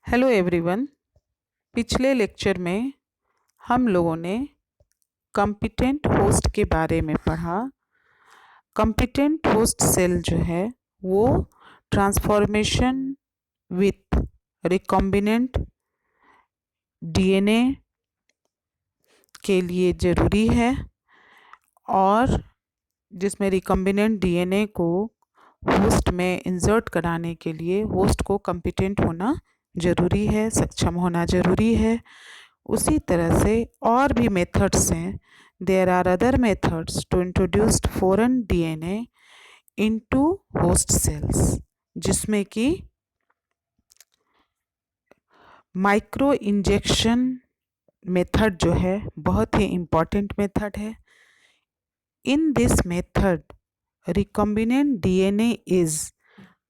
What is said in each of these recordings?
Hello everyone. पिछले lecture में हम लोगों ने कॉम्पिटेंट होस्ट के बारे में पढ़ा। कॉम्पिटेंट होस्ट सेल जो है वो ट्रांसफॉर्मेशन विथ रिकॉम्बिनेंट डीएनए के लिए ज़रूरी है और जिसमें रिकॉम्बिनेंट डीएनए को होस्ट में इंसर्ट कराने के लिए होस्ट को कॉम्पिटेंट होना ज़रूरी है, सक्षम होना ज़रूरी है। उसी तरह से और भी मेथड्स हैं। There are other methods to introduce foreign DNA into host cells, जिसमें कि माइक्रो इंजेक्शन मेथड जो है बहुत ही इम्पॉर्टेंट मेथड है। In this method recombinant DNA is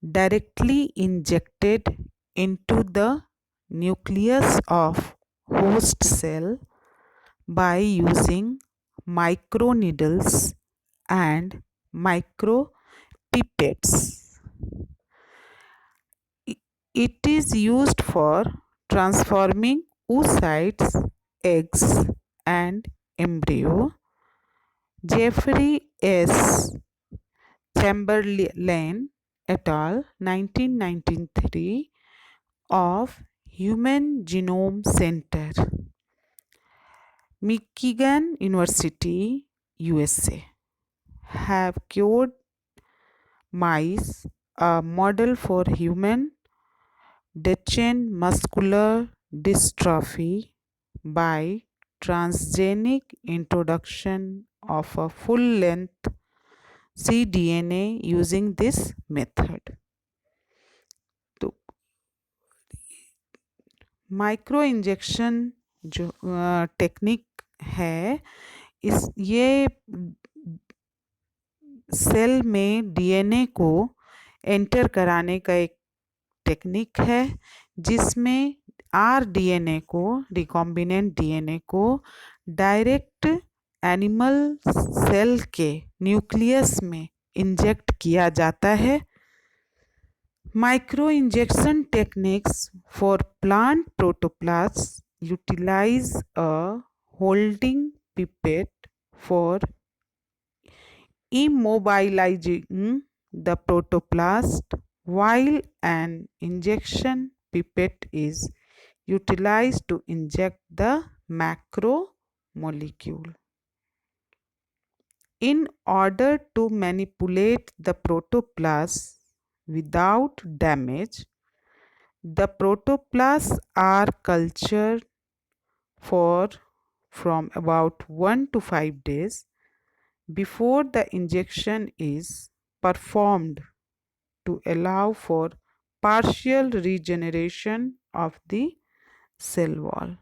directly injected into the nucleus of host cell by using microneedles and micropipettes. It is used for transforming oocytes, eggs, and embryo. Jeffrey S. Chamberlain et al. 1993 of Human Genome Center, Michigan University, USA, have cured mice a model for human Duchenne muscular dystrophy by transgenic introduction of a full-length cDNA using this method. तो micro injection जो technique है, ये cell में DNA को enter कराने का एक technique है जिसमें आरडीएनए को, रिकॉम्बिनेंट डीएनए को डायरेक्ट एनिमल सेल के न्यूक्लियस में इंजेक्ट किया जाता है। Micro injection techniques for plant protoplast utilize a holding pipette for immobilizing the protoplast, while an injection pipette is utilized to inject the macromolecule. In order to manipulate the protoplast without damage, the protoplasts are cultured for from about 1 to 5 days before the injection is performed to allow for partial regeneration of the cell wall.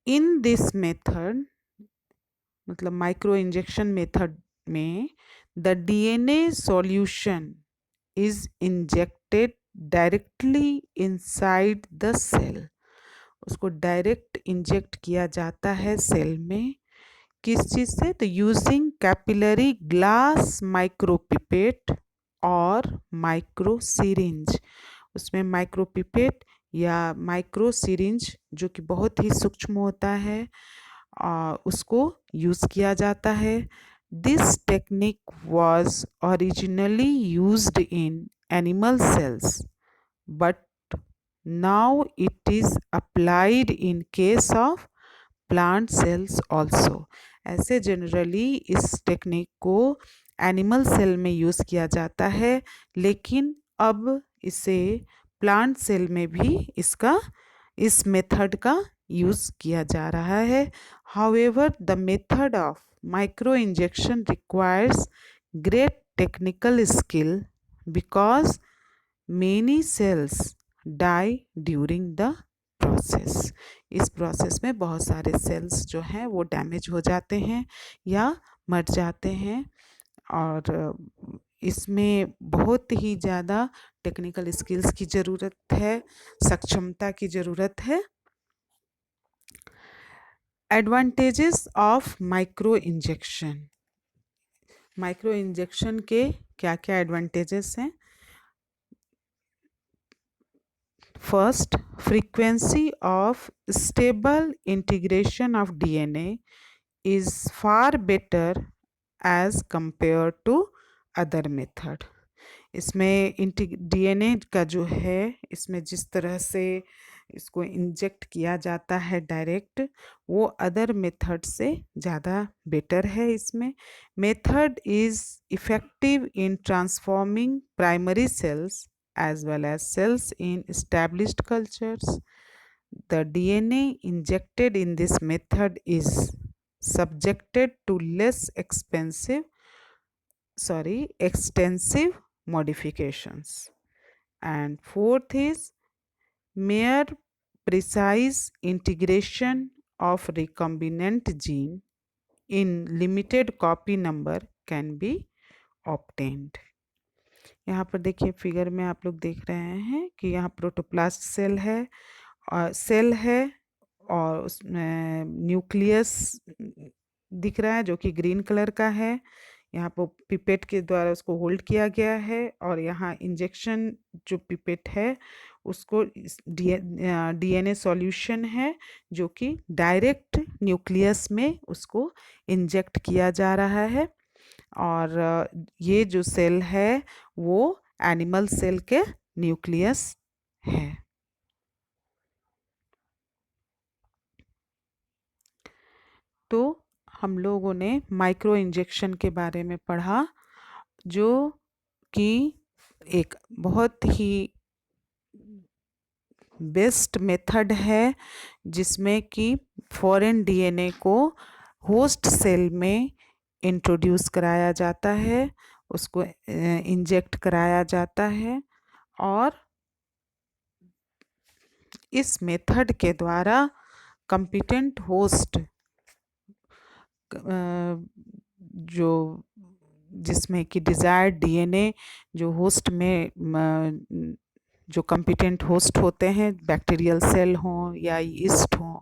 In this method, मतलब micro injection method में the DNA solution is injected directly inside the cell. उसको direct inject किया जाता है cell में। किस चीज़ से? तो यूजिंग कैपिलरी ग्लास माइक्रोपिपेट और माइक्रो सिरिंज। उसमें माइक्रोपिपेट या माइक्रो सिरिंज जो कि बहुत ही सूक्ष्म होता है उसको यूज़ किया जाता है। This technique was originally used in animal cells but now it is applied in case of plant cells also. ऐसे जनरली इस टेक्निक को एनिमल सेल में यूज़ किया जाता है, लेकिन अब इसे प्लांट सेल में भी इस मेथड का यूज़ किया जा रहा है। However the method of micro injection requires great technical skill because many cells die during the process. इस प्रोसेस में बहुत सारे सेल्स जो हैं वो डैमेज हो जाते हैं या मर जाते हैं और इसमें बहुत ही ज़्यादा टेक्निकल स्किल्स की ज़रूरत है, सक्षमता की ज़रूरत है। Advantages of micro injection. Micro injection के क्या क्या एडवांटेजेस हैं? First, frequency of stable integration of DNA is far better as compared to other method. इसमें डीएनए का जो है, इसमें जिस तरह से इसको इंजेक्ट किया जाता है डायरेक्ट, वो अदर मेथड से ज़्यादा बेटर है. इसमें method is effective in transforming primary cells as well as cells in established cultures. The DNA injected in this method is subjected to less extensive modifications. And fourth is mere precise integration of recombinant gene in limited copy number can be obtained. यहाँ पर देखिए figure में आप लोग देख रहे हैं कि यहाँ प्रोटोप्लास्ट सेल है और उसमें न्यूक्लियस दिख रहा है जो कि ग्रीन कलर का है. यहाँ पर पिपेट के द्वारा उसको होल्ड किया गया है और यहाँ इंजेक्शन जो पिपेट है उसको डीएनए सॉल्यूशन है जो कि डायरेक्ट न्यूक्लियस में उसको इंजेक्ट किया जा रहा है. और ये जो सेल है वो एनिमल सेल के न्यूक्लियस है. तो हम लोगों ने माइक्रो इंजेक्शन के बारे में पढ़ा जो कि एक बहुत ही बेस्ट मेथड है जिसमें कि फॉरेन डीएनए को होस्ट सेल में इंट्रोड्यूस कराया जाता है, उसको इंजेक्ट कराया जाता है और इस मेथड के द्वारा कंपिटेंट होस्ट जो जिसमें कि डिज़ायर्ड डीएनए जो होस्ट में जो कंपिटेंट होस्ट होते हैं, बैक्टीरियल सेल हों या यीस्ट हों,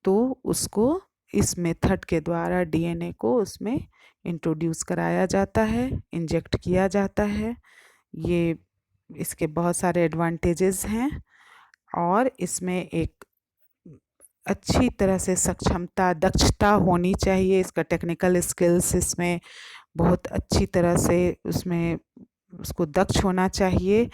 तो उसको इस मेथड के द्वारा डीएनए को उसमें इंट्रोड्यूस कराया जाता है, इंजेक्ट किया जाता है. ये इसके बहुत सारे एडवांटेजेस हैं और इसमें एक अच्छी तरह से दक्षता होनी चाहिए. इसका टेक्निकल स्किल्स इसमें बहुत अच्छी तरह से उसमें उसको दक्ष होना चाहिए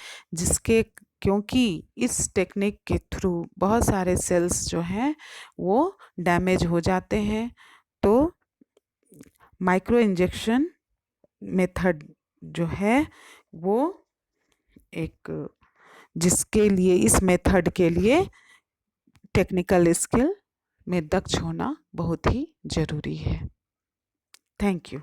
क्योंकि इस टेक्निक के थ्रू बहुत सारे सेल्स जो हैं वो डैमेज हो जाते हैं. तो माइक्रो इंजेक्शन मेथड जो है वो एक जिसके लिए इस मेथड के लिए टेक्निकल स्किल में दक्ष होना बहुत ही ज़रूरी है. Thank you.